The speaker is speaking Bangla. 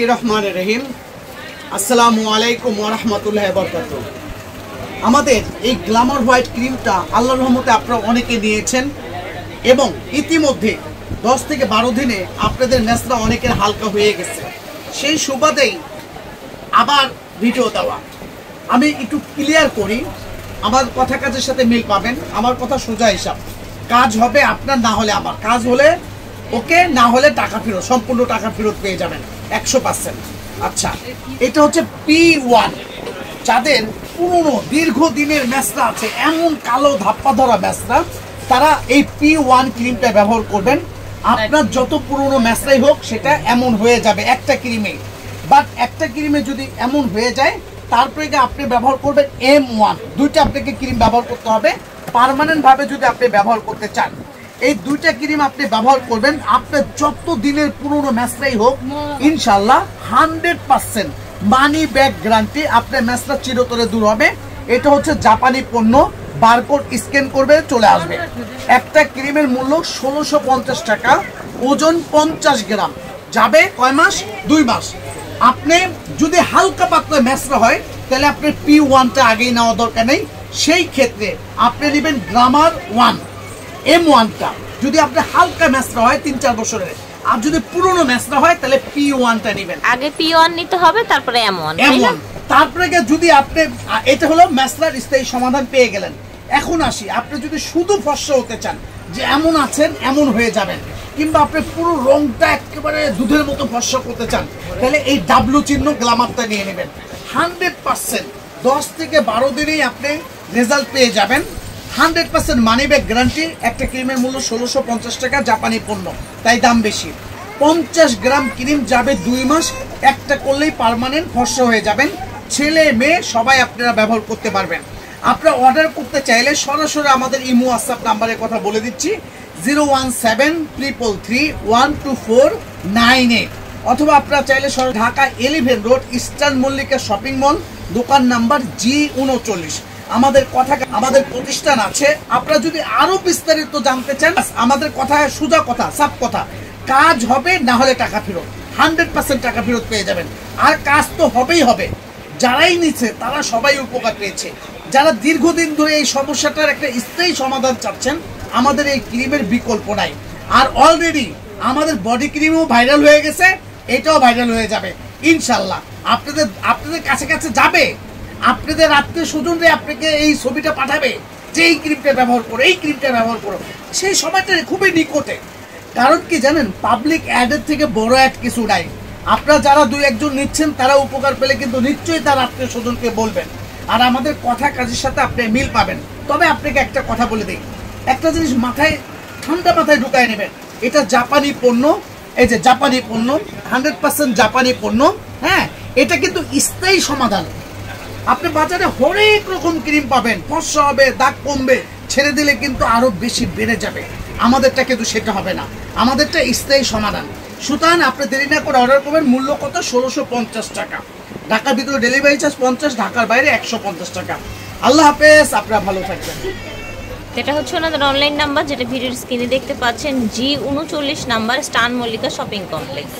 বিসমিল্লাহির রহমানির রহিম। আসসালামু আলাইকুম ওয়া রাহমাতুল্লাহি ওয়া বারাকাতুহু। আমাদের এই গ্ল্যামার হোয়াইট ক্রিমটা আল্লাহর রহমতে আপনারা অনেকে নিয়েছেন এবং ইতিমধ্যে 10 থেকে 12 দিনে আপনাদের ন্যাসরা অনেকের হালকা হয়ে গেছে। সেই সুবাদেই আবার ভিডিও দেওয়া। আমি একটু ক্লিয়ার করি, আমার কথা কাজের সাথে মিল পাবেন। আমার কথা সোজা হিসাব, কাজ হবে আপনার, না হলে আমার। কাজ হলে ওকে, না হলে টাকা ফেরত, সম্পূর্ণ টাকা ফেরত পেয়ে যাবেন 100%। আচ্ছা, এটা হচ্ছে P1। যাদের পুরনো দীর্ঘদিনের ম্যাসরা আছে, এমন কালো ধাপ্পা ধরা ম্যাসরা, তারা এই P1 ক্রিমটা ব্যবহার করবেন। আপনার যত পুরনো ম্যাসরাই হোক সেটা এমন হয়ে যাবে একটা ক্রিমে। বাট একটা ক্রিমে যদি এমন হয়ে যায়, তারপরে আপনি ব্যবহার করবেন M1। দুইটা আপনাকে ক্রিম ব্যবহার করতে হবে পার্মানেন্ট ভাবে যদি আপনি ব্যবহার করতে চান। এই দুইটা ক্রিম আপনি ব্যবহার করবেন, আপনার যত দিনের পুরনো ম্যাসরাই হোক ইনশাল্লাহ 100% মানি ব্যাক গ্যারান্টি, আপনার ম্যাসরা চিরতরে দূর হবে। এটা হচ্ছে জাপানি পণ্য, বারকোড স্ক্যান করবে চলে আসবে। একটা ক্রিমের মূল্য 1650 টাকা, ওজন 50 গ্রাম, যাবে কয় মাস? 2 মাস। আপনি যদি হালকা পাতলা ম্যাসরা হয় তাহলে আপনার P1টা আগেই নেওয়া দরকার নেই। সেই ক্ষেত্রে আপনি নেবেন গ্ল্যামার 1 M1টা। যদি আপনার হালকা ম্যাসরা হয় 3-4 বছরের, আর যদি পুরনো ম্যাসরা হয় তাহলে P1টা নেবেন। আগে P1 নিতে হবে, তারপরে M1। তারপরে যদি আপনি, এটা হলো ম্যাসরার স্থায়ী সমাধান পেয়ে গেলেন। এখন আসি, আপনি যদি শুধু ফর্সা হতে চান, যে এমন আছেন এমন হয়ে যাবেন, কিংবা আপনি পুরো রংটা একেবারে দুধের মতো ফর্সা করতে চান, তাহলে এই W চিহ্ন গ্ল্যামারটা নিয়ে নেবেন। 100% 10 থেকে 12 দিনেই আপনি রেজাল্ট পেয়ে যাবেন। 100% মানি ব্যাক গ্যারান্টি। একটা ক্রিমের মূল্য 1650 টাকা, জাপানি পণ্য, তাই দাম বেশি। 50 গ্রাম ক্রিম যাবে 2 মাস। একটা করলেই পার্মানেন্ট ফর্সা হয়ে যাবেন। ছেলে মেয়ে সবাই আপনারা ব্যবহার করতে পারবেন। আপনারা অর্ডার করতে চাইলে সরাসরি আমাদের ইমো হোয়াটসঅ্যাপ নাম্বারের কথা বলে দিচ্ছি, 01733122498, অথবা আপনারা চাইলে Dhaka 11 road eastern Mallika shopping mall, দোকান নাম্বার G39। আমাদের প্রতিষ্ঠান আছে। আপনারা যদি আরো বিস্তারিত জানতে চান, আমাদের কথা সোজা কথা, সাফ কথা, কাজ হবে, না হলে টাকা ফেরত। 100% টাকা ফেরত পেয়ে যাবেন। আর কাজ তো হবেই হবে। যারাই নিচ্ছে তারা সবাই উপকার পেয়েছে। যারা দীর্ঘদিন ধরে এই সমস্যাটার একটা স্থায়ী সমাধান চাচ্ছেন, আমাদের এই ক্রিমের বিকল্প নাই। আর অলরেডি আমাদের বডি ক্রিমও ভাইরাল হয়ে গেছে, এটাও ভাইরাল হয়ে যাবে ইনশাল্লাহ। আপনাদের কাছে কাছে যাবে, আপনাদের আত্মীয় স্বজনরা আপনাকে এই ছবিটা পাঠাবে যে এই ক্রিমটা ব্যবহার করো, এই ক্রিমটা ব্যবহার করো। সেই সময়টা খুবই নিকটে। কারণ কি জানেন, পাবলিক অ্যাডের থেকে বড় অ্যাড কিছু নাই। আপনারা যারা 2-1 নিচ্ছেন তারা উপকার পেলে কিন্তু নিশ্চয়ই তার আত্মীয় স্বজনকে বলবেন। আর আমাদের কথা কাজের সাথে আপনি মিল পাবেন। তবে আপনাকে একটা কথা বলে দিই, একটা জিনিস মাথায়, ঠান্ডা মাথায় ঢুকায় নেবেন, এটা জাপানি পণ্য। এই যে জাপানি পণ্য, 100% জাপানি পণ্য। হ্যাঁ, এটা কিন্তু স্থায়ী সমাধান। আপনি বাজারে হরেক রকম ক্রিম পাবেন, ফর্সা হবে, দাগ কমবে, ছেড়ে দিলে কিন্তু আরো বেশি বেড়ে যাবে। আমাদেরটা কিন্তু সেটা হবে না, আমাদেরটা স্থায়ী সমাধান। সুতরাং আপনি দেরি না করে অর্ডার করবেন। মূল্য কত? 1650 টাকা। ঢাকার ভিতরে ডেলিভারি চার্জ 50, ঢাকার বাইরে 150 টাকা। আল্লাহ হাফেজ, আপনারা ভালো থাকবেন। এটা হচ্ছে ওনাদের অনলাইন নাম্বার, যেটা ভিডিওর স্ক্রিনে দেখতে পাচ্ছেন, G39 নাম্বার, স্টান মল্লিকা শপিং কমপ্লেক্স।